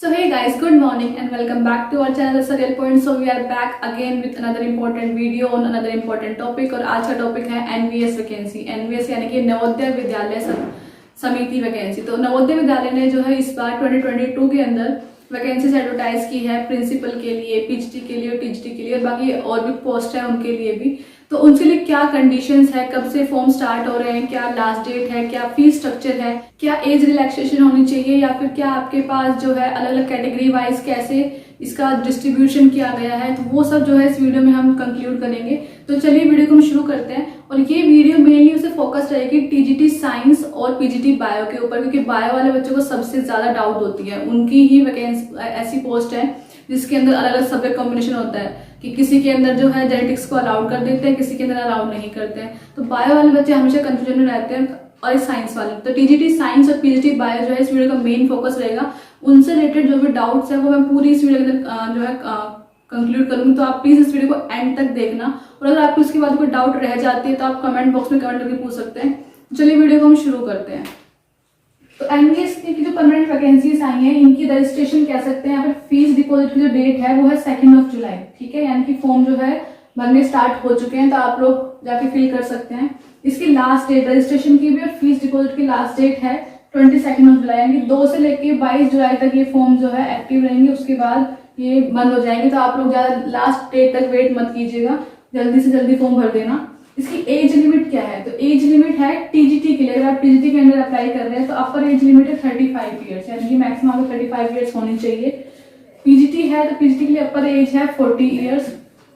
So hey guys, good morning and welcome back to our channel Serial Point. So we are back again with another important video on another important topic और आज का topic है NVS vacancy. NVS यानी कि नवोदय विद्यालय समिति vacancy. तो नवोदय विद्यालय ने जो है इस बार 2022 के अंदर वैकेंसीज एडवर्टाइज की है प्रिंसिपल के लिए, पीजीटी के लिए और टीजीटी के लिए और बाकी और भी पोस्ट है उनके लिए भी। तो उनके लिए क्या कंडीशंस है, कब से फॉर्म स्टार्ट हो रहे हैं, क्या लास्ट डेट है, क्या फीस स्ट्रक्चर है, क्या एज रिलैक्सेशन होनी चाहिए या फिर क्या आपके पास जो है अलग अलग कैटेगरी वाइज कैसे इसका डिस्ट्रीब्यूशन किया गया है, तो वो सब जो है इस वीडियो में हम कंक्लूड करेंगे। तो चलिए वीडियो को हम शुरू करते हैं और ये वीडियो मेनली उसे फोकस रहेगी टीजीटी साइंस और पीजीटी बायो के ऊपर, क्योंकि बायो वाले बच्चों को सबसे ज्यादा डाउट होती है। उनकी ही वैकेंसी ऐसी पोस्ट है जिसके अंदर अलग अलग सब्जेक्ट कॉम्बिनेशन होता है कि किसी के अंदर जो है जेनेटिक्स को अलाउड कर देते हैं, किसी के अंदर अलाउड नहीं करते हैं। तो बायो वाले बच्चे हमेशा कंफ्यूजन में रहते हैं और साइंस वाले। तो टीजीटी साइंस और पीजीटी बायो जो है इस वीडियो का मेन फोकस रहेगा। उनसे रिलेटेड जो भी डाउट्स है वो मैं पूरी इस वीडियो के अंदर जो है कंक्लूड करूंगी। तो आप प्लीज इस वीडियो को एंड तक देखना और अगर आपको इसके बाद कोई डाउट रह जाती है तो आप कमेंट बॉक्स में कमेंट करके पूछ सकते हैं। चलिए वीडियो को हम शुरू करते हैं। तो एनवीएस की जो परमानेंट वैकेंसीज आई हैं इनकी रजिस्ट्रेशन कह सकते हैं या फिर फीस डिपॉजिट की जो डेट है वो है 2 जुलाई, ठीक है। यानी कि फॉर्म जो है भरने स्टार्ट हो चुके हैं, तो आप लोग जाके फिल कर सकते हैं। इसकी लास्ट डेट रजिस्ट्रेशन की भी और फीस डिपॉजिट की लास्ट डेट है 22 जुलाई, यानी 2 से लेके 22 जुलाई तक ये फॉर्म जो है एक्टिव रहेंगे। उसके बाद ये बंद हो जाएंगे। तो आप लोग ज्यादा लास्ट डेट तक वेट मत कीजिएगा, जल्दी से जल्दी फॉर्म भर देना। इसकी एज लिमिट क्या है? तो एज लिमिट है टीजीटी के लिए, अगर आप टीजीटी के अंदर अप्लाई कर रहे हैं तो अपर एज लिमिट है 35 ईयर्स, यानी कि मैक्सिमम आपको 35 ईयर्स होनी चाहिए। पीजीटी है तो पीजीटी के लिए अपर एज है 40 ईयर्स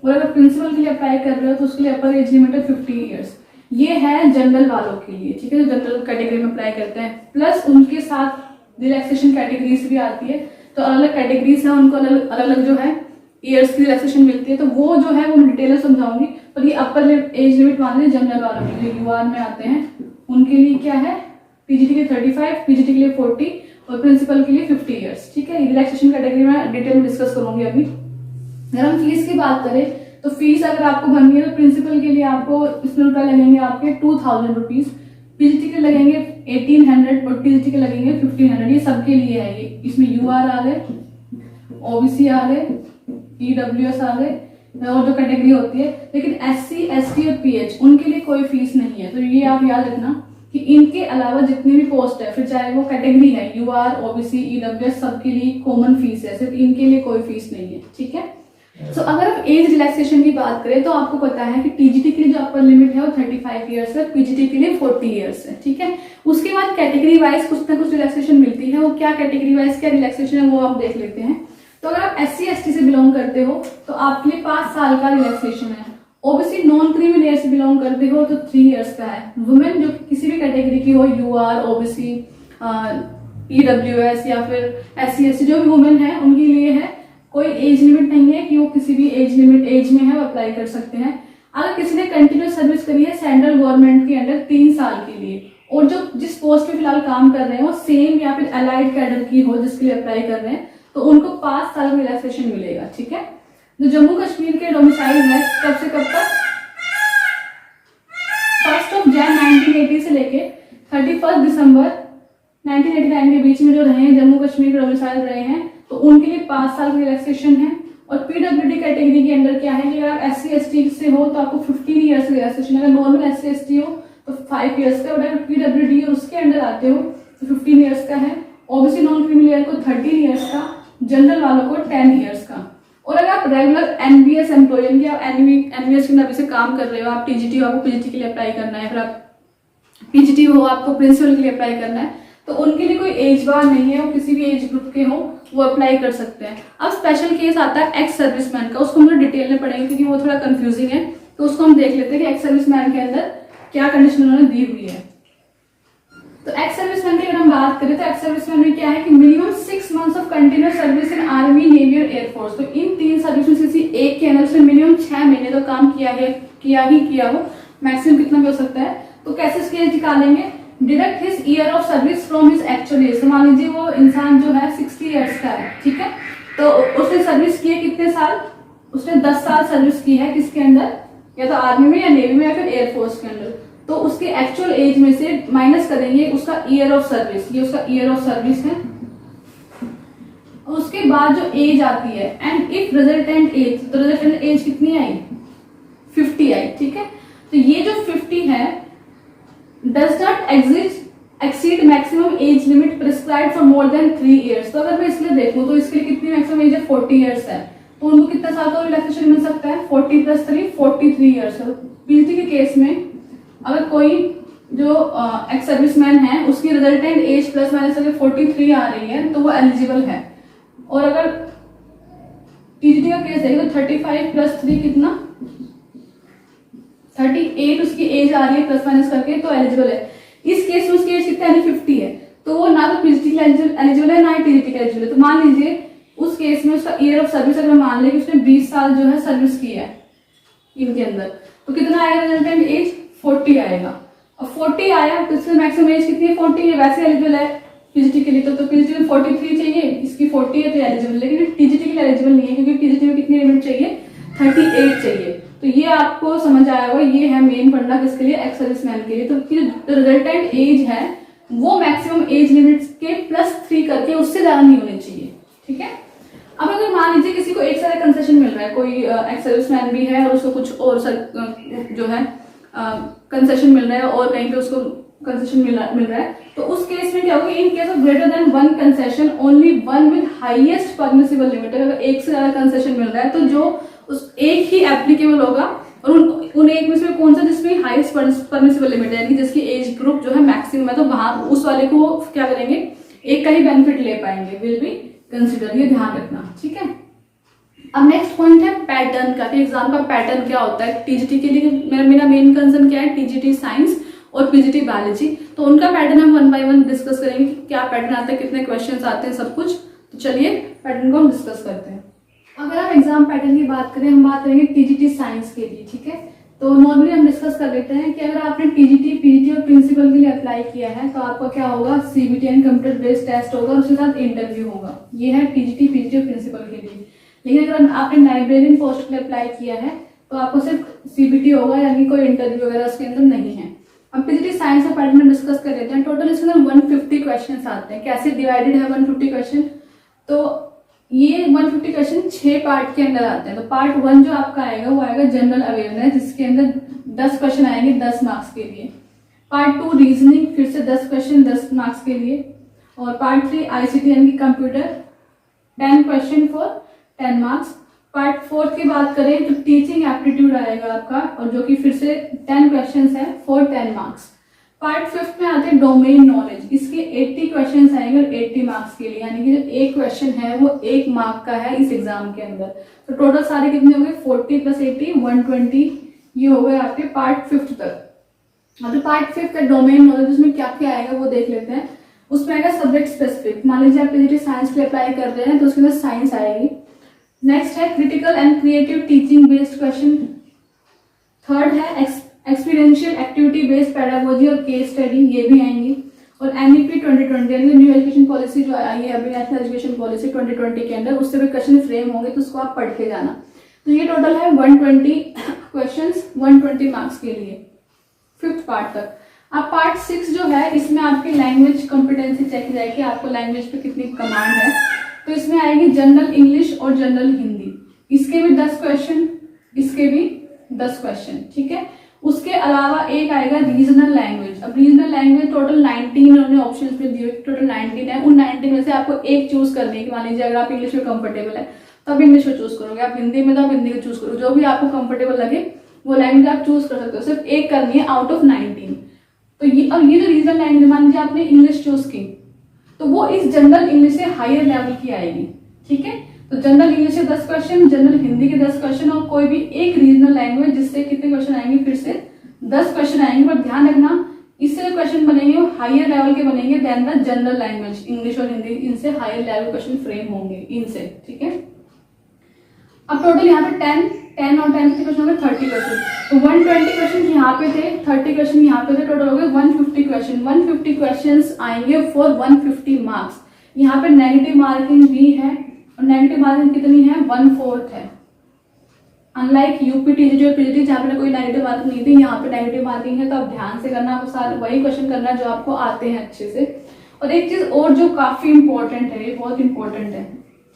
और अगर प्रिंसिपल के लिए अप्लाई कर रहे हो तो उसके लिए अपर एज लिमिट है 50 ईयर्स। ये है जनरल वालों के लिए, ठीक है, जो जनरल कैटेगरी में अप्लाई करते हैं। प्लस उनके साथ रिलैक्सेशन कैटेगरीज भी आती है, तो अलग अलग कैटेगरीज है, उनको अलग अलग जो है ईयर्स की रिलैक्सेशन मिलती है। तो वो जो है वो मैं डिटेल में समझाऊंगी। पर ये अपर एज लिमिट मान लीजिए जनरल वालों के जो यूआर में आते हैं उनके लिए क्या है, टीजीटी के लिए 35, पीजीटी के लिए 40 और प्रिंसिपल के लिए 50 ईयर्स, ठीक है। रिलैक्सेशन कैटेगरी में डिटेल में डिस्कस करूंगी अभी। अगर हम फीस की बात करें तो फीस अगर आपको भरनी है तो प्रिंसिपल के लिए आपको इसमें रुपए लगेंगे आपके 2000 रुपीज, पीजीटी के लगेंगे 1800 और टीजीटी के लगेंगे 1500। ये सबके लिए है। ये इसमें यूआर आ गए, ओबीसी आ गए, ईडब्ल्यूएस आ गए और जो कैटेगरी होती है। लेकिन एससी, एसटी और पीएच उनके लिए कोई फीस नहीं है। तो ये आप याद रखना कि इनके अलावा जितनी भी पोस्ट है, फिर चाहे वो कैटेगरी है यूआर, ओबीसी, ईडब्ल्यूएस, सबके लिए कॉमन फीस है, सिर्फ इनके लिए कोई फीस नहीं है, ठीक है। तो अगर आप एज रिलैक्सेशन की बात करें तो आपको पता है कि टीजीटी के लिए जो अपर लिमिट है वो 35 ईयर्स है, पीजीटी के लिए 40 ईयर्स है, ठीक है। उसके बाद कैटेगरी वाइज कुछ ना कुछ रिलैक्सेशन मिलती है। वो क्या कैटेगरी वाइज क्या रिलैक्सेशन है वो आप देख लेते हैं। तो अगर आप एससी एसटी से बिलोंग करते हो तो आपके लिए 5 साल का रिलैक्सेशन है। ओबीसी नॉन क्रीमी लेयर से बिलोंग करते हो तो 3 इयर्स का है। वुमेन जो किसी भी कैटेगरी की हो, यूआर, ओबीसी, ईडब्ल्यूएस या फिर एससी एसटी, जो भी वुमेन है उनके लिए है। कोई एज लिमिट नहीं है कि वो किसी भी एज में है वो अप्लाई कर सकते हैं। अगर किसी ने कंटिन्यूस सर्विस करी है सेंट्रल गवर्नमेंट के अंडर 3 साल के लिए और जो जिस पोस्ट पे फिलहाल काम कर रहे हैं वो सेम या फिर अलाइड कैडर की हो जिसके लिए अप्लाई कर रहे हैं, तो उनको 5 साल का रिलैक्सेशन मिलेगा, ठीक है। जो जम्मू कश्मीर के डोमिसाइल है कब से कब तक, 1 जनवरी 1980 से लेके 31 दिसंबर 1989 के बीच में जो रहे हैं जम्मू कश्मीर के डोमिसाइल रहे हैं, तो उनके लिए 5 साल का रिलैक्सेशन है। और पीडब्ल्यूडी कैटेगरी के अंदर क्या है कि अगर आप एससी एसटी से हो तो आपको 15 ईयर्स का रिलैक्सेशन, अगर नॉर्मल एससी एसटी हो तो 5 ईयर्स का, और अगर पीडब्ल्यूडी और उसके अंडर आते हो तो 15 ईयर्स का है। ओबीसी नॉन क्रीमी लेयर को 13 ईयर्स का, जनरल वालों को 10 ईयर्स का। और अगर आप रेगुलर एनवीएस एम्प्लॉय यानी आप एनवीएस के अंदर से काम कर रहे हो, आप टीजीटी हो, आपको पीजीटी के लिए अप्लाई करना है, फिर आप पीजीटी हो आपको प्रिंसिपल के लिए अप्लाई करना है, तो उनके लिए कोई एज बार नहीं है। वो किसी भी एज ग्रुप के हो वो अप्लाई कर सकते हैं। अब स्पेशल केस आता है एक्स सर्विसमैन का, उसको हम लोग डिटेल में पढ़ेंगे क्योंकि वो थोड़ा कंफ्यूजिंग है। तो उसको हम देख लेते हैं कि एक्स सर्विसमैन के अंदर क्या कंडीशन उन्होंने दी हुई है। तो एक्स सर्विसमैन की अगर हम बात करें तो एक्स सर्विसमैन में क्या है कि minimum 6 months of continuous service in army, navy और एयरफोर्स। तो इन 3 सर्विस में किसी एक के अंदर से मिनिमम 6 महीने तो काम किया हो। मैक्सिमम कितना भी हो सकता है। तो कैसे इसकी एज निकालेंगे, deduct his year of service from his actual as. मान लीजिए वो इंसान जो है 60 ईयर्स का है, ठीक है, तो उसने सर्विस की है कितने साल, उसने 10 साल सर्विस की है किसके अंदर, या तो आर्मी में या नेवी में या फिर एयरफोर्स के अंदर। तो उसके एक्चुअल एज में से माइनस करेंगे उसका ईयर ऑफ सर्विस, ये उसका ईयर ऑफ सर्विस है। और उसके बाद जो एज आती है, एंड इफ रिजल्टेंट एज, तो रिजल्टेंट एज कितनी आई, 50 आई, ठीक है। तो ये जो 50 है does not exceed maximum age limit prescribe for more than 3 years. तो अगर मैं इसलिए देखूं तो इसके लिए कितनी मैक्सिमम एज है, 40 ईयर्स है, तो उनको कितना साल का रिलैक्सेशन मिल सकता है, 40 + 3 43 ईयर्स। पीएचडी के केस में अगर कोई जो एक्स सर्विसमैन है उसकी रिजल्टेंट एज प्लस माइनस अगर 43 आ रही है तो वो एलिजिबल है। और अगर टीजीटी का केस देखें तो 35 + 3 कितना, 38 उसकी एज आ रही है प्लस माइनस करके, तो एलिजिबल है। इस केस में उसकी एज कितना है, 50 है, तो वो ना तो पीजीटी के एलिजिबल है ना ही टीजीटी के एलिजिबल है। तो मान लीजिए उस केस में उसका ईयर ऑफ सर्विस अगर मान ले कि उसने 20 साल जो है सर्विस की है इनके अंदर, तो कितना आएगा रिजल्टेंट एज, 40 आएगा। और 40 आया तो इसकी मैक्सिमम एज कितनी है, 40 है, वैसे एलिजिबल है पीजीटी के लिए। तो पीजीटी में 43 चाहिए, इसकी 40 है तो एलिजिबल, लेकिन टीजीटी के लिए एलिजिबल नहीं है क्योंकि पीजीटी में कितनी लिमिट चाहिए, 38 चाहिए। तो ये आपको समझ आया होगा, ये है मेन फंडा किसके लिए, एक्स सर्विसमैन के लिए। तो रिजल्टेंट एज है वो मैक्सिमम एज लिमिट के +3 करके उससे ज्यादा नहीं होनी चाहिए, ठीक है। अब अगर मान लीजिए किसी को एक साल का कंसेशन मिल रहा है, कोई एक्स सर्विसमैन भी है और उसको कुछ और जो है कंसेशन मिल रहा है और कहीं पे उसको कंसेशन मिल रहा है, तो उस केस में क्या होगा, in case of greater than 1 concession only 1 with highest permissible limit. अगर एक से ज्यादा कंसेशन मिल रहा है तो जो उस एक ही एप्लीकेबल होगा, और उन एक में से कौन सा जिसमें हाईएस्ट परमिसिबल लिमिट है, यानी कि जिसकी एज ग्रुप जो है मैक्सिमम है, तो वहां उस वाले को क्या करेंगे, एक का ही बेनिफिट ले पाएंगे, विल बी कंसिडर, ये ध्यान रखना, ठीक है। अब नेक्स्ट पॉइंट है पैटर्न का, कि एग्जाम का पैटर्न क्या होता है। टीजीटी के लिए मेरा मेन कंसर्न क्या है, टीजीटी साइंस और पीजीटी बायोलॉजी, तो उनका पैटर्न हम 1 बाय 1 डिस्कस करेंगे कि क्या पैटर्न आता है, कितने क्वेश्चंस आते हैं, सब कुछ। तो चलिए पैटर्न को हम डिस्कस करते हैं। अगर आप एग्जाम पैटर्न की बात करें, हम बात करेंगे टीजीटी साइंस के लिए, ठीक है। तो नॉर्मली हम डिस्कस कर लेते हैं कि अगर आपने टीजीटी, पीजीटी और प्रिंसिपल के लिए अप्लाई किया है तो आपका क्या होगा, CBT and computer based test होगा, उसके साथ इंटरव्यू होगा। ये है टीजीटी, पीजीटी और प्रिंसिपल के लिए। लेकिन अगर आपने लाइब्रेरियन पोस्ट के लिए अप्लाई किया है तो आपको सिर्फ सीबीटी होगा, यानी कोई इंटरव्यू वगैरह उसके अंदर नहीं है। अब पीजीटी साइंस का पैटर्न डिस्कस कर लेते हैं। टोटल इसके अंदर 150 क्वेश्चन आते हैं। कैसे डिवाइडेड है 150 क्वेश्चन, तो ये 150 क्वेश्चन 6 पार्ट के अंदर आते हैं। तो पार्ट 1 जो आपका आएगा वो आएगा जनरल अवेयरनेस, जिसके अंदर 10 क्वेश्चन आएंगे 10 मार्क्स के लिए। पार्ट 2 रीजनिंग, फिर से 10 क्वेश्चन 10 मार्क्स के लिए। और पार्ट 3 आईसीटी यानी कि computer, 10 question for 10 marks. Part 4 की बात करें तो टीचिंग एप्टीट्यूड आएगा आपका, और जो कि फिर से 10 क्वेश्चन है फॉर 10 मार्क्स। पार्ट 5 में आते हैं डोमेन नॉलेज, इसके 80 क्वेश्चन आएंगे 80 मार्क्स के लिए, यानी कि जो एक क्वेश्चन है वो 1 मार्क का है इस एग्जाम के अंदर। तो टोटल सारे कितने हो गए, 40 + 80 120, ये हो गए आपके पार्ट 5 तक। अब पार्ट 5 का डोमेन नॉलेज, उसमें क्या क्या आएगा वो देख लेते हैं। उसमें आएगा सब्जेक्ट स्पेसिफिक, मान लीजिए आप पीजीटी साइंस के लिए अप्लाई कर रहे हैं तो उसके अंदर साइंस आएगी। नेक्स्ट है critical and creative teaching based question. Third है एक्सपीरियंशियल एक्टिविटी बेस्ड पेडागोजी और केस स्टडी, ये भी आएंगी। और एनईपी 2020 यानी न्यू एजुकेशन पॉलिसी जो आई है अभी, नेशनल एजुकेशन पॉलिसी 2020 के अंदर, उससे भी क्वेश्चन फ्रेम होंगे, तो उसको आप पढ़ के जाना। तो ये टोटल है 120 क्वेश्चंस 120 मार्क्स के लिए 5th पार्ट तक। अब पार्ट 6 जो है, इसमें आपकी लैंग्वेज कॉम्पिटेंसी चेक की जाएगी, आपको लैंग्वेज पे कितनी कमांड है। तो इसमें आएगी जनरल इंग्लिश और जनरल हिंदी, इसके भी 10 क्वेश्चन, इसके भी 10 क्वेश्चन, ठीक है। उसके अलावा एक आएगा रीजनल लैंग्वेज। अब रीजनल लैंग्वेज टोटल 19 उन्होंने ऑप्शन में दिए, टोटल 19 है। उन 19 में से आपको एक चूज करनी है। मान लीजिए अगर आप इंग्लिश में कंफर्टेबल है तो आप इंग्लिश को चूज करोगे, आप हिंदी में तो आप हिंदी को चूज करो, जो भी आपको कंफर्टेबल लगे वो लैंग्वेज आप चूज कर सकते हो। सिर्फ एक करनी है आउट ऑफ 19। तो ये जो रीजनल लैंग्वेज, मान लीजिए आपने इंग्लिश चूज की तो वो इस जनरल इंग्लिश से हायर लेवल की आएगी, ठीक है। तो जनरल इंग्लिश से 10 क्वेश्चन, जनरल हिंदी के 10 क्वेश्चन, और कोई भी एक रीजनल लैंग्वेज, जिससे कितने क्वेश्चन आएंगे, फिर से 10 क्वेश्चन आएंगे। पर ध्यान रखना, इससे जो क्वेश्चन बनेंगे वो हायर लेवल के बनेंगे then the general language, English और हिंदी, इनसे हायर लेवल क्वेश्चन फ्रेम होंगे इनसे, ठीक है। अब टोटल यहाँ पे 10 और 10 के क्वेश्चन हो गए 30 क्वेश्चन। तो 120 क्वेश्चन यहाँ पे थे, 30 क्वेश्चन यहाँ पे थे, टोटल हो गए 150 क्वेश्चन। 150 क्वेश्चन आएंगे फॉर 150 मार्क्स। यहाँ पे नेगेटिव मार्किंग भी है, और नेगेटिव मार्किंग कितनी है, 1/4 है। अनलाइक यूपी टीजीटी और पीजीटी जहाँ पे कोई नेगेटिव मार्किंग नहीं थी, यहाँ पे नेगेटिव मार्किंग है। तो आप ध्यान से करना, आपको सारे वही क्वेश्चन करना जो आपको आते हैं अच्छे से। और एक चीज और जो काफी इंपॉर्टेंट है, ये बहुत इंपॉर्टेंट है,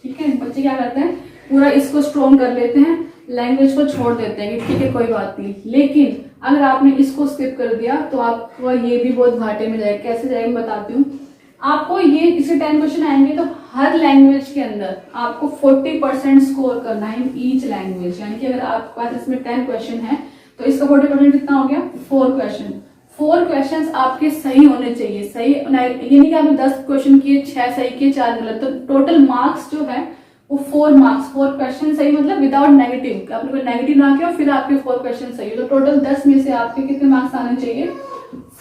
ठीक है, बच्चे क्या करते हैं, पूरा इसको स्ट्रॉन्ग कर लेते हैं, लैंग्वेज को छोड़ देते हैं कि ठीक है कोई बात नहीं। लेकिन अगर आपने इसको स्किप कर दिया तो आपको ये भी बहुत घाटे में जाएगा। कैसे जाएगा मैं बताती हूँ आपको। ये इससे 10 क्वेश्चन आएंगे तो हर लैंग्वेज के अंदर आपको 40% स्कोर करना है इन ईच लैंग्वेज। यानी कि अगर आपके पास इसमें 10 क्वेश्चन है तो इसका 40% कितना हो गया, 4 क्वेश्चन। 4 क्वेश्चन आपके सही होने चाहिए। सही ये नहीं कि आपने 10 क्वेश्चन किए, 6 सही किए, 4 गलत, तो टोटल मार्क्स जो है वो 4 मार्क्स। 4 क्वेश्चन सही मतलब विदाउट नेगेटिव, आपने कोई नेगेटिव ना किया फिर आपके 4 क्वेश्चन सही। तो टोटल 10 में से आपके कितने मार्क्स आने चाहिए,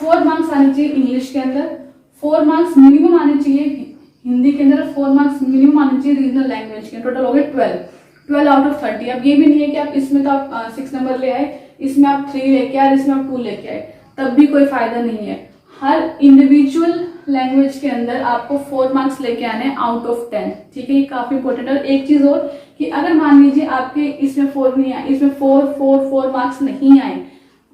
4 मार्क्स आने चाहिए इंग्लिश के अंदर, 4 मार्क्स मिनिमम आने चाहिए हिंदी के अंदर, 4 मार्क्स मिनिमम आने चाहिए रीजनल लैंग्वेज के। टोटल हो गए 12 आउट ऑफ 30। अब ये भी नहीं है कि आप इसमें तो आप 6 नंबर ले आए, इसमें आप 3 लेके आए, इसमें आप 2 लेके आए, तब भी कोई फायदा नहीं है। हर इंडिविजुअल लैंग्वेज के अंदर आपको 4 मार्क्स लेके आने हैं आउट ऑफ 10। ठीक है, ये काफी इंपॉर्टेंट है। और एक चीज और कि अगर मान लीजिए आपके इसमें 4 नहीं आए, इसमें 4 मार्क्स नहीं आए,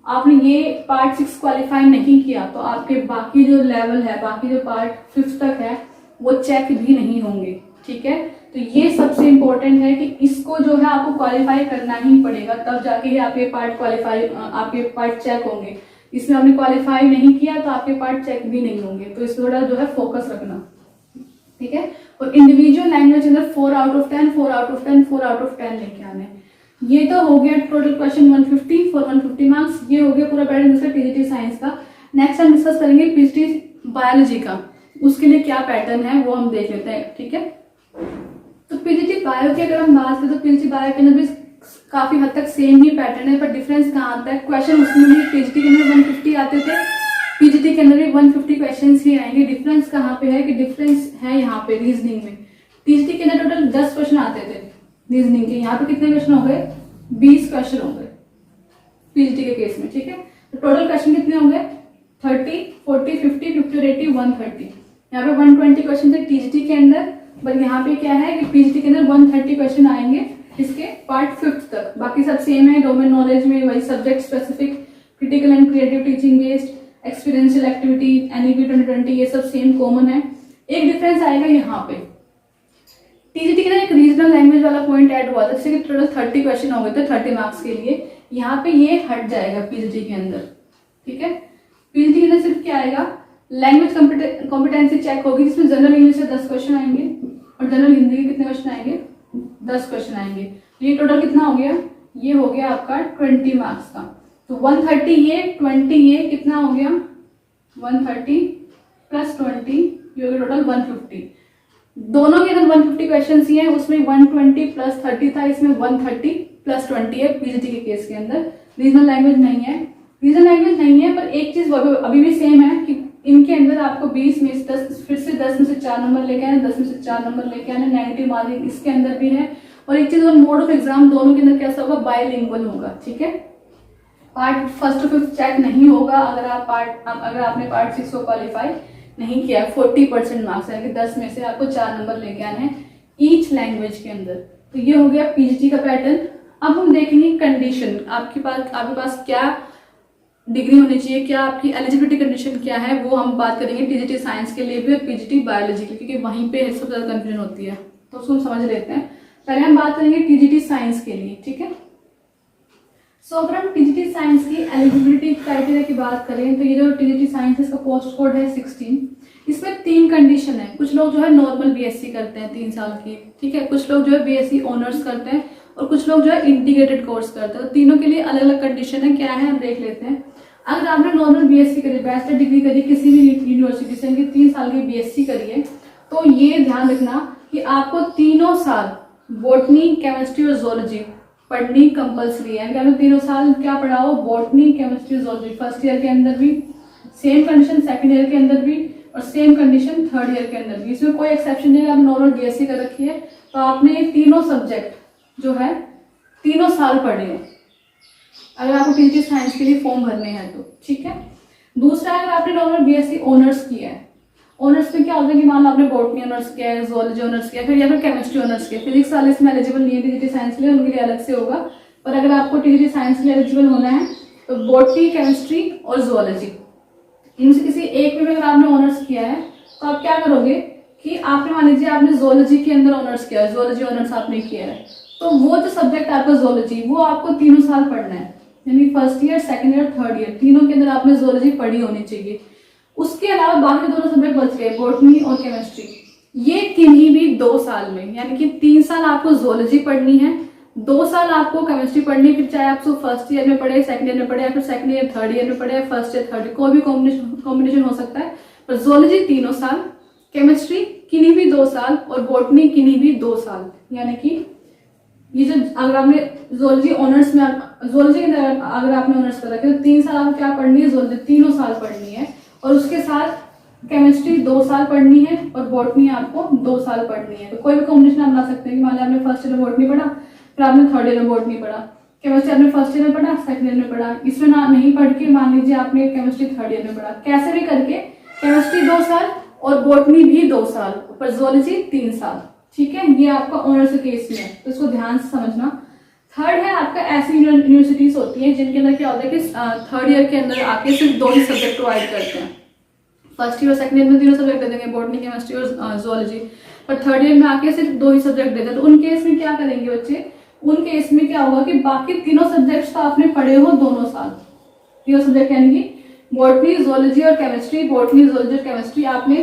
आपने ये पार्ट 6 क्वालिफाई नहीं किया, तो आपके बाकी जो लेवल है, बाकी जो पार्ट 5 तक है वो चेक भी नहीं होंगे। ठीक है, तो ये सबसे इंपॉर्टेंट है कि इसको जो है आपको क्वालिफाई करना ही पड़ेगा, तब जाके आपके पार्ट क्वालिफाई, आपके पार्ट चेक होंगे। इसमें आपने क्वालिफाई नहीं किया तो आपके पार्ट चेक भी नहीं होंगे। तो इस थोड़ा जो है फोकस रखना। ठीक है, और इंडिविजुअल लैंग्वेज अंदर 4 out of 10, 4 out of 10, 4 out of 10 लेके आने। ये तो हो गया टोटल क्वेश्चन 150 फॉर 150 मार्क्स। ये हो गया पूरा पैटर्न जिसका टीजीटी साइंस का। नेक्स्ट हम डिस्कस करेंगे पीजीटी बायोलॉजी का। उसके लिए क्या पैटर्न है वो हम देख लेते हैं। ठीक है, तो पीजीटी बायो की अगर हम बात करें तो पीजीटी बायो के अंदर भी काफी हद तक सेम ही पैटर्न है, पर डिफरेंस कहाँ आता है, क्वेश्चन उसमें भी पीजीटी के अंदर 150 आते थे, पीजीटी के अंदर भी 150 क्वेश्चन ही आएंगे। डिफरेंस कहाँ पे है कि डिफरेंस है यहाँ पे रीजनिंग में। पीजीटी के अंदर टोटल 10 क्वेश्चन आते थे रीजनिंग के, यहाँ पे कितने क्वेश्चन हो गए, 20 क्वेश्चन हो गए पीजीटी के केस में। ठीक है, तो टोटल क्वेश्चन कितने हो गए, 30, 40, 50, 50 और 80, 130। यहाँ पे 120 क्वेश्चन थे टीजीटी के अंदर, पर यहाँ पे क्या है कि पीजीटी के अंदर 130 क्वेश्चन आएंगे इसके पार्ट 5 तक। बाकी सब सेम है, डोमेन नॉलेज में वही subject specific, critical and creative teaching based, experiential activity, NEP 2020, ये सब सेम कॉमन है। एक डिफरेंस आएगा यहाँ पे, टीजीटी के अंदर एक रीजनल लैंग्वेज वाला पॉइंट ऐड हुआ था, जैसे कि टोटल 30 क्वेश्चन हो गए थे 30 मार्क्स के लिए। यहाँ पे ये हट जाएगा पीजीटी के अंदर। ठीक है, पीजीटी के अंदर सिर्फ क्या आएगा, लैंग्वेज कॉम्पिटेंसी चेक होगी, जिसमें जनरल इंग्लिश से 10 क्वेश्चन आएंगे और जनरल हिंदी के कितने क्वेश्चन आएंगे, 10 क्वेश्चन आएंगे। ये टोटल कितना हो गया, ये हो गया आपका 20 मार्क्स का। तो 130 ये, 20 ये, कितना हो गया 130 प्लस 20, ये हो गया टोटल 150। दोनों के अंदर 150 क्वेश्चन ही है, उसमें 120 प्लस 30 था, इसमें 130 प्लस 20 है पीजीटी के केस के अंदर। रीजनल लैंग्वेज नहीं है, रीजनल लैंग्वेज नहीं है, पर एक चीज अभी भी सेम है कि इनके अंदर आपको 20 में से 10, फिर से 10 में से 4 नंबर लेके आने, 10 में से 4 नंबर लेके आने, नेगेटिव मार्किंग इसके अंदर भी है। और एक चीज और, मोड ऑफ एग्जाम दोनों के अंदर कैसा होगा, बायलिंगुअल होगा। ठीक है, पार्ट 1 to 5 चेक नहीं होगा अगर आपने पार्ट 6 को क्वालिफाई नहीं किया। 40% मार्क्स यानी कि 10 में से आपको 4 नंबर लेके आने हैं ईच लैंग्वेज के अंदर। तो ये हो गया पीजीटी का पैटर्न। अब हम देखेंगे कंडीशन, आपके पास क्या डिग्री होनी चाहिए, क्या आपकी एलिजिबिलिटी कंडीशन क्या है, वो हम बात करेंगे टीजीटी साइंस के लिए भी और पीजीटी बायोलॉजी के लिए, क्योंकि वहीं पे सबसे ज्यादा कंफ्यूजन होती है। तो उसको हम समझ लेते हैं। पहले हम बात करेंगे टीजीटी साइंस के लिए। ठीक है, सो अगर हम टीजीटी साइंस की एलिजिबिलिटी क्राइटेरिया की बात करें तो ये जो टीजीटी साइंस है इसका पोस्ट कोड है 16। इसमें 3 कंडीशन है। कुछ लोग जो है नॉर्मल बीएससी करते हैं 3 साल की, ठीक है, कुछ लोग जो है बीएससी ऑनर्स करते हैं और कुछ लोग जो है इंटीग्रेटेड कोर्स करते हैं। तो तीनों के लिए अलग अलग कंडीशन है, क्या है हम देख लेते हैं। अगर आपने नॉर्मल बीएससी करी, बैचलर डिग्री करी किसी भी यूनिवर्सिटी से, 3 साल की बीएससी करी है, तो ये ध्यान रखना कि आपको तीनों साल बॉटनी, केमिस्ट्री और जोलॉजी पढ़नी कंपलसरी है। आपने तीनों साल क्या पढ़ा हो, botany, chemistry, zoology. First year के अंदर भी सेम कंडीशन, सेकंड ईयर के अंदर भी और सेम कंडीशन थर्ड ईयर के अंदर भी। इसमें कोई एक्सेप्शन नहीं है। आप नॉर्मल बीएससी कर रखी है तो आपने तीनों सब्जेक्ट जो है तीनों साल पढ़े हो, अगर आपको टीजीटी साइंस के लिए फॉर्म भरने हैं तो। ठीक है, दूसरा, अगर आपने नॉर्मल बीएससी ऑनर्स किया है, ऑनर्स में क्या होता है कि मान लो आपने बॉटनी ऑनर्स किया है, जोलॉजी ऑनर्स किया फिर या फिर केमिस्ट्री ऑनर्स किया, फिजिक्स वाले इसमें एलिजिबल नहीं है टीजीटी साइंस के लिए, उनके लिए अलग से होगा। पर अगर आपको टीजीटी साइंस के लिए एलिजिबल होना है तो बॉटनी, केमिस्ट्री और जोलॉजी, इनमें से किसी एक में भी अगर आपने ऑनर्स किया है तो आप क्या करोगे कि आपने मान लीजिए आपने जोलॉजी के अंदर ऑनर्स किया है, जोलॉजी ऑनर्स आपने किया है, तो वो जो सब्जेक्ट आपका जोलॉजी वो आपको 3 साल पढ़ना है, यानी first year, second year, third year, तीनों के अंदर आपने जोलॉजी पढ़ी होनी चाहिए। उसके अलावा बाकी दोनों सब्जेक्ट बच गए, बॉटनी और केमिस्ट्री, ये किन्हीं भी 2 साल में, यानी कि 3 साल आपको जोलॉजी पढ़नी है, 2 साल आपको केमिस्ट्री पढ़नी है, फिर चाहे आप फर्स्ट ईयर में पढ़े, सेकंड ईयर में पढ़े, या फिर सेकंड ईयर थर्ड ईयर में पढ़े, फर्स्ट ईयर थर्ड, कोई भी कॉम्बिनेशन हो सकता है, पर जोलॉजी 3 साल, केमिस्ट्री किन्हीं भी 2 साल और बॉटनी किन्हीं भी 2 साल। यानी कि ये जो अगर आपने जोलॉजी ऑनर्स में, जोलॉजी के अंदर अगर आपने ऑनर्स कर रखे तो 3 साल आपको क्या पढ़नी है, जोलॉजी 3 साल पढ़नी है, और उसके साथ केमिस्ट्री 2 साल पढ़नी है और बॉटनी आपको 2 साल पढ़नी है। तो कोई भी कॉम्बिनेशन आप ला सकते हैं कि मान लिया आपने फर्स्ट ईयर में बॉटनी पढ़ा, फिर आपने थर्ड ईयर में बॉटनी पढ़ा, केमिस्ट्री आपने फर्स्ट ईयर में पढ़ा, सेकंड ईयर में पढ़ा, इसमें ना नहीं पढ़ के मान लीजिए आपने केमिस्ट्री थर्ड ईयर में पढ़ा, कैसे भी करके केमिस्ट्री 2 साल और बॉटनी भी 2 साल, पर जोलॉजी 3 साल। ठीक है, ये आपका ऑनर्स केस में है, तो इसको ध्यान से समझना। थर्ड है आपका ऐसी यूनिवर्सिटीज होती हैं जिनके अंदर क्या होता है कि थर्ड ईयर के अंदर आके सिर्फ 2 ही सब्जेक्ट प्रोवाइड करते हैं, फर्स्ट ईयर और सेकंड ईयर में 3 सब्जेक्ट दे देंगे, बॉटनी, केमिस्ट्री और जोलॉजी, पर थर्ड ईयर में आके सिर्फ 2 ही सब्जेक्ट देते हैं। तो उन केस में क्या करेंगे बच्चे, उन केस में क्या होगा कि बाकी 3 सब्जेक्ट्स तो आपने पढ़े हो दोनों साल, 3 सब्जेक्ट यानी कि बॉटनी, जोलॉजी और केमिस्ट्री, बॉटनी, जोलॉजी और केमिस्ट्री आपने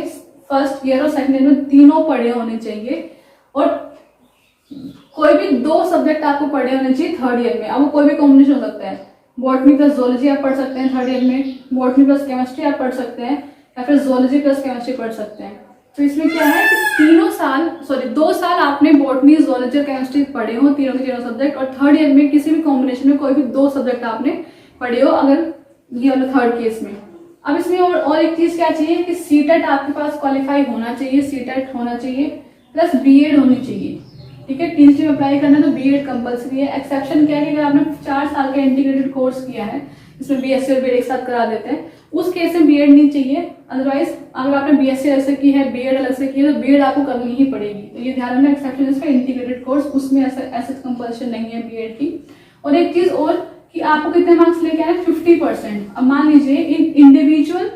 फर्स्ट ईयर और सेकंड ईयर में तीनों पढ़े होने चाहिए, और कोई भी 2 सब्जेक्ट आपको पढ़े होने चाहिए थर्ड ईयर में। अब वो कोई भी कॉम्बिनेशन हो सकता है, बॉटनी प्लस जोलॉजी आप पढ़ सकते हैं थर्ड ईयर में, बॉटनी प्लस केमिस्ट्री आप पढ़ सकते हैं, या फिर जोलॉजी प्लस केमिस्ट्री पढ़ सकते हैं। तो इसमें क्या है कि 2 साल आपने बॉटनी, जोलॉजी और केमिस्ट्री पढ़े हो, तीनों के तीनों सब्जेक्ट, और थर्ड ईयर में किसी भी कॉम्बिनेशन में कोई भी 2 सब्जेक्ट आपने पढ़े हो, अगर ये वाला थर्ड केस में। अब इसमें और एक चीज क्या चाहिए कि सीटेट आपके पास क्वालिफाई होना चाहिए, सीटेट होना चाहिए, प्लस बीएड होनी चाहिए। ठीक है, टीसी में अप्लाई करना है तो बीएड कंपलसरी है। एक्सेप्शन क्या है कि अगर आपने 4 साल का इंटीग्रेटेड कोर्स किया है, इसमें बीएससी और बीएड एक साथ करा देते हैं, उस केस में बीएड नहीं चाहिए। अदरवाइज अगर आपने बीएससी अलग से की है, बीएड अलग से की है, तो बीएड आपको करनी ही पड़ेगी। तो ये ध्यान रखना, एक्सेप्शन इसका इंटीग्रेटेड कोर्स, उसमें ऐसा कंपल्शन नहीं है बीएड की। और एक चीज और कि आपको कितने मार्क्स लेके आए, 50%। अब मान लीजिए इन इंडिविजुअल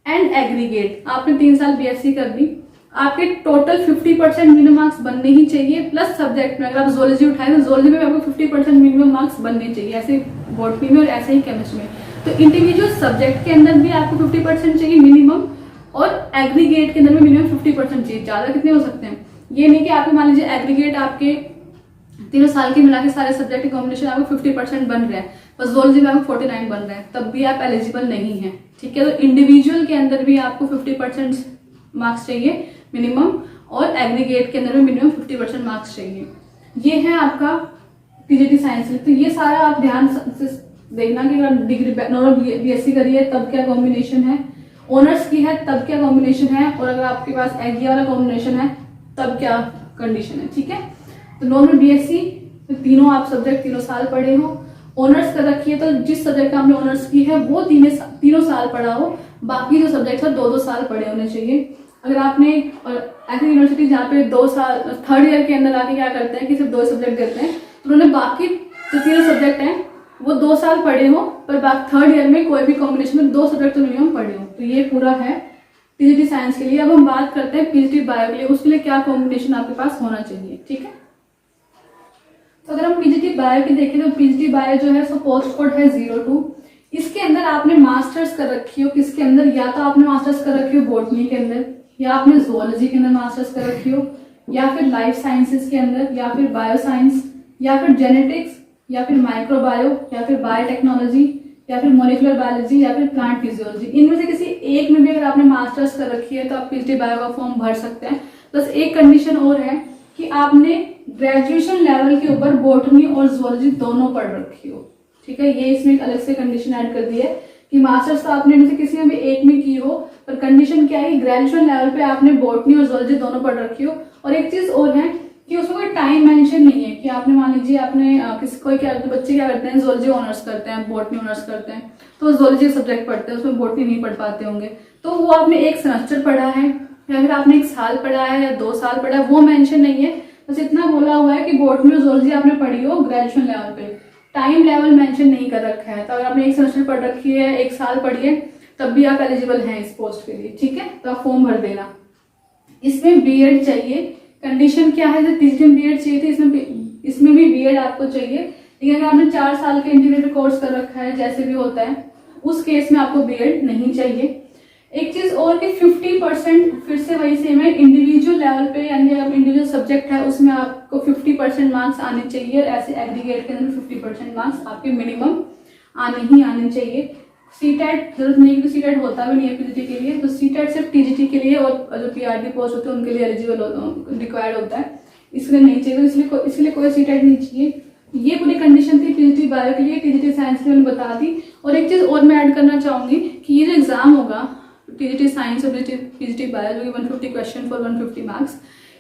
एंड एग्रीगेट आपने 3 साल बीएससी कर दी, आपके टोटल 50% मिनिमम मार्क्स बनने ही चाहिए, प्लस सब्जेक्ट में अगर आप जोलॉजी उठाए तो जोलॉजी में आपको 50% मिनिमम मार्क्स बनने चाहिए, ऐसे बॉटनी में और ऐसे ही केमिस्ट्री में। तो इंडिविजुअल सब्जेक्ट के अंदर भी आपको 50% चाहिए मिनिमम, और एग्रीगेट के अंदर भी मिनिमम 50% चाहिए। ज्यादा कितने हो सकते हैं, ये नहीं कि आपके मान लीजिए एग्रीगेट आपके 3 साल के मिला के सारे सब्जेक्ट के कॉम्बिनेशन आपको 50% बन रहा है, बस जोलॉजी में आपको 49 बन रहा है, तब भी आप एलिजिबल नहीं है। ठीक है, तो इंडिविजुअल के अंदर भी आपको 50% मार्क्स चाहिए मिनिमम, और एग्रीगेट के अंदर भी मिनिमम 50% मार्क्स चाहिए। ये है आपका पीजीटी साइंस। तो ये सारा आप ध्यान से देखना कि अगर डिग्री नॉर्मल बीएससी करी है तब क्या कॉम्बिनेशन है, ऑनर्स की है तब क्या कॉम्बिनेशन है, और अगर आपके पास एग्री वाला कॉम्बिनेशन है तब क्या कंडीशन है। ठीक है, तो नॉर्मल बीएससी तो तीनों आप सब्जेक्ट 3 साल पढ़े हो, ऑनर्स कर रखी है तो जिस सब्जेक्ट का आपने ऑनर्स की है वो 3 साल पढ़ा हो, बाकी जो सब्जेक्ट है 2-2 साल पढ़े होने चाहिए। अगर आपने ऐसी यूनिवर्सिटी जहाँ पे 2 साल थर्ड ईयर के अंदर आके क्या करते हैं कि सिर्फ 2 सब्जेक्ट देते हैं, तो उन्होंने बाकी जो 3 सब्जेक्ट हैं वो 2 साल पढ़े हो, पर बाकी थर्ड ईयर में कोई भी कॉम्बिनेशन में 2 सब्जेक्ट तो मिनिमम पढ़े हो। तो ये पूरा है पीजीटी साइंस के लिए। अब हम बात करते हैं पीजीटी बायो के लिए, उसके लिए क्या कॉम्बिनेशन आपके पास होना चाहिए। ठीक है, तो अगर हम पीजीटी बायो की देखें तो पीजीटी बायो जो है उसका पोस्ट कोड है 02। इसके अंदर आपने मास्टर्स कर रखी हो, किसके अंदर, या तो आपने मास्टर्स कर रखी हो बॉटनी के अंदर, या आपने जोलॉजी के अंदर मास्टर्स कर रखी हो, या फिर लाइफ साइंसेस के अंदर, या फिर बायो साइंस, या फिर जेनेटिक्स, या फिर माइक्रोबायो, या फिर बायोटेक्नोलॉजी, या फिर मोलिकुलर बायोलॉजी, या फिर प्लांट फिजियोलॉजी। इनमें से किसी एक में भी अगर आपने मास्टर्स कर रखी है तो आप पीजीटी बायो का फॉर्म भर सकते हैं। बस एक कंडीशन और है कि आपने ग्रेजुएशन लेवल के ऊपर बॉटनी और जोलॉजी दोनों पढ़ रखी हो। ठीक है, ये इसमें एक अलग से कंडीशन ऐड कर दी है कि मास्टर्स तो आपने इनमें से किसी में भी एक में की हो, पर कंडीशन क्या है, ग्रेजुएशन लेवल पे आपने बॉटनी और जोलॉजी दोनों पढ़ रखी हो। और एक चीज और है कि उसमें कोई टाइम मेंशन नहीं है कि आपने मान लीजिए आपने कोई क्या बच्चे क्या करते हैं, जोलॉजी ऑनर्स करते हैं, बॉटनी ऑनर्स करते हैं, तो जोलॉजी सब्जेक्ट पढ़ते हैं, उसमें बॉटनी नहीं पढ़ पाते होंगे, तो वो आपने 1 सेमेस्टर पढ़ा है या फिर आपने 1 साल पढ़ा है या 2 साल पढ़ा है, वो मेंशन नहीं है। बस इतना बोला हुआ है कि बॉटनी और जोलॉजी आपने पढ़ी हो ग्रेजुएशन लेवल पे, टाइम लेवल मेंशन नहीं कर रखा है। तो अगर आपने 1 सेमेस्टर पढ़ रखी है, 1 साल पढ़ी है, तब भी आप एलिजिबल हैं इस पोस्ट के लिए। ठीक है, तो आप फॉर्म भर देना। इसमें बीएड चाहिए। कंडीशन क्या है, जब टीजीटी में बीएड चाहिए थी, इसमें भी बीएड आपको चाहिए। लेकिन अगर आपने 4 साल का इंटीग्रेटेड कोर्स कर रखा है, जैसे भी होता है, उस केस में आपको बीएड नहीं चाहिए। एक चीज और कि 50% फिर से वही सेम है, इंडिविजुअल लेवल पे, यानी अगर इंडिविजुअल सब्जेक्ट है उसमें आपको 50% मार्क्स आने चाहिए। ऐसे एग्रीगेट के अंदर 50% मार्क्स आपके मिनिमम आने चाहिए। सीटेट जरूरत नहीं, क्योंकि सीटेट होता भी नहीं है पीजीटी के लिए, तो सीटेट सिर्फ टीजीटी के लिए और जो पीआरडी पोस्ट होते हैं उनके लिए एलिजिबल रिक्वायर्ड होता है, इसलिए नहीं चाहिए। तो इसलिए कोई सीटेट नहीं चाहिए। ये पूरी कंडीशन थी टीजीटी बायो के लिए। टीजीटी साइंस की मैंने बता दी। और एक चीज और मैं ऐड करना चाहूंगी कि ये जो एग्जाम होगा टीजीटी साइंस और टीजीटी बायो, जो कि 150 क्वेश्चन फॉर 150 मार्क्स,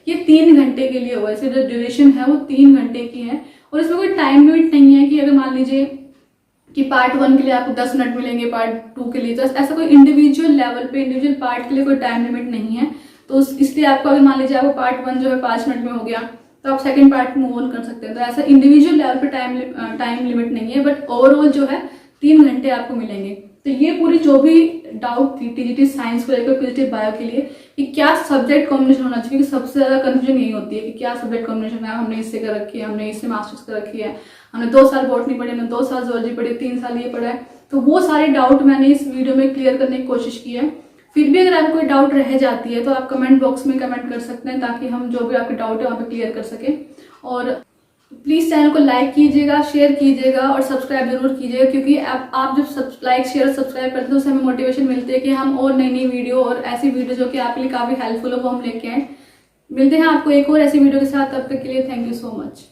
ये 3 घंटे के लिए होगा। इसकी जो ड्यूरेशन है वो 3 घंटे की है। और इसमें कोई टाइम लिमिट नहीं है कि अगर मान लीजिए कि पार्ट 1 के लिए आपको 10 मिनट मिलेंगे, पार्ट 2 के लिए, तो ऐसा कोई इंडिविजुअल लेवल पे इंडिविजुअल पार्ट के लिए कोई टाइम लिमिट नहीं है। तो इसलिए आपको अगर मान लीजिए आपको पार्ट 1 जो है 5 मिनट में हो गया, तो आप सेकंड पार्ट मूव ऑन कर सकते हैं। तो ऐसा इंडिविजुअल लेवल पे टाइम लिमिट नहीं है, बट ओवरऑल जो है 3 घंटे आपको मिलेंगे। तो ये पूरी जो भी डाउट थी टीजीटी साइंस को लेकर टीजीटी बायो के लिए कि क्या सब्जेक्ट कॉम्बिनेशन होना चाहिए, क्योंकि सबसे ज्यादा कंफ्यूजन यही होती है कि क्या सब्जेक्ट कॉम्बिनेशन है। हमने इससे कर रखी है, हमने इससे मास्टर्स कर रखी है, हमने 2 साल बॉटनी पढ़ी, हमने 2 साल जूलॉजी पढ़ी, 3 साल ये पढ़ा है। तो वो सारे डाउट मैंने इस वीडियो में क्लियर करने की कोशिश की है। फिर भी अगर आपको कोई डाउट रह जाती है तो आप कमेंट बॉक्स में कमेंट कर सकते हैं, ताकि हम जो भी आपके डाउट है वहाँ पे क्लियर कर सके। और प्लीज चैनल को लाइक कीजिएगा, शेयर कीजिएगा और सब्सक्राइब जरूर कीजिएगा, क्योंकि आप जब लाइक शेयर और सब्सक्राइब करते हैं तो उससे हमें मोटिवेशन मिलती है कि हम और नई वीडियो और ऐसी वीडियो जो कि आपके लिए काफी हेल्पफुल हो वो हम लेके आए। मिलते हैं आपको एक और ऐसी वीडियो के साथ, तब तक के लिए थैंक यू सो मच।